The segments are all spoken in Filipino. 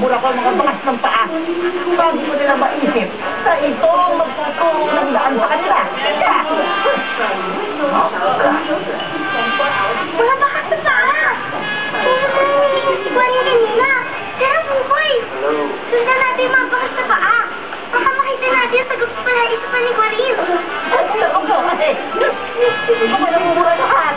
bulak-bulak mga bangas ng paa. Bago mo nila maisip na ito ang magtuturo ng daan sa kanila. Kaya! Mga bakas sa paa! Kaya na nangyayari si Gwaring kanina. Tara, Buboy! Sundan natin yung mga bakas sa paa. Baka makita natin sa gusto pala ito pa ni Gwaring. Oo, kasi hindi ko pa namumura lahat.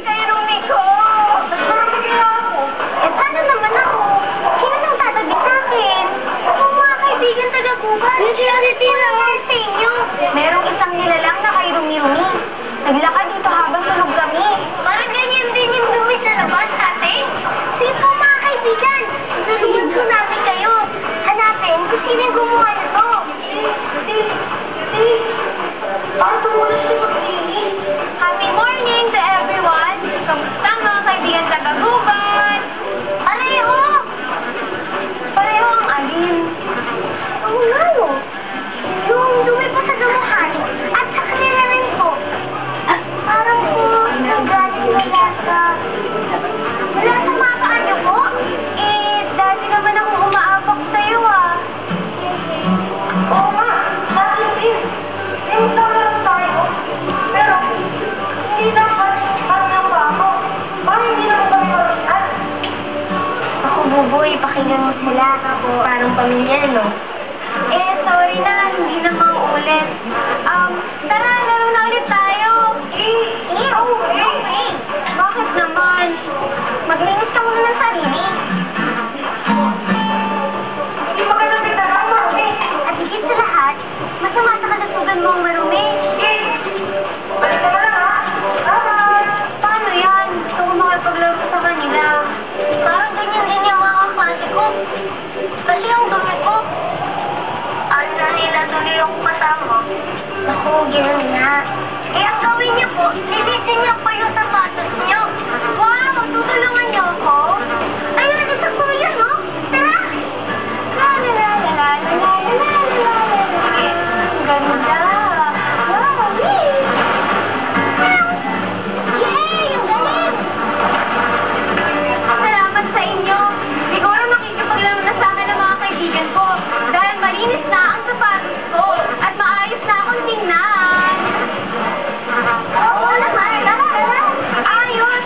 Kay Rumi ko! Eh, paano naman ako? Sino nang tatabi sa akin? Kung mga kaibigan taga-bukas, hindi naman sa inyo. Merong isang nilalang na kay Rumi-Rumi. Naglakad dito habang tulog kami. Parang ganyan din yung Rumi sa labas, ate. Sige po mga kaibigan, sabihin po namin kayo. Hanapin kung sino yung gumawa nito. Happy morning to everyone! Kamusta mga kaibigan taga-gubat? Pareho ang alin. Oo nga no. Yung dumi po sa damuhan at sa kanila rin po. Parang po nagalit wala sa mga paan niyo po? Eh, dati naman akong umaapak sa'yo ah. Oo nga, bakit din? Lang tayo. Pero, hindi naman parang ba ako? Parang hindi naman kami marihan. Ako, Buboy, pakinggan mo sila. Parang pamilya, no? Eh, sorry na, hindi na mauulit. Tara, laro na ulit tayo. Okay. Bakit naman? Maglinis ka muna ng sarili. Hindi magandang tignan mo, okay? At higit sa lahat, masama sa kalasugan mo ang marumi. Balik ka na lang, ha? Paano yan? Gusto ko makipaglaro sa kanila. Parang ganyan din yung mga kampante ko. Kasi ang dumi ko. At nila tuloy yung kasama. Naku, gano'n nga. Eh, ang gawin niyo po, lilitin niyo po yung sapatos niyo. Wow, tutulungan niyo ako? Ayun, ito po yun, no? Tara! Ganda! Wow, yay! Yung galing! Salamat sa inyo. Siguro makikipaglaro na sa akin ng mga kaibigan ko dahil malinis na ang sapatos ko at maayos na akong tingnan. Oo naman, ayos!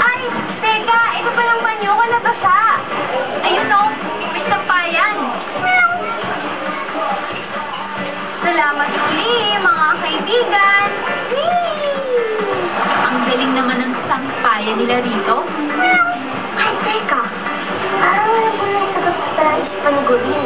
Ay, teka, ito palang banyo ko nabasa. Ayun o, may sampayan. Salamat uli, mga kaibigan. Ang galing naman ng sampayan nila rito. Ay, teka. Parang wala po na sa pagpapalagis panigurin.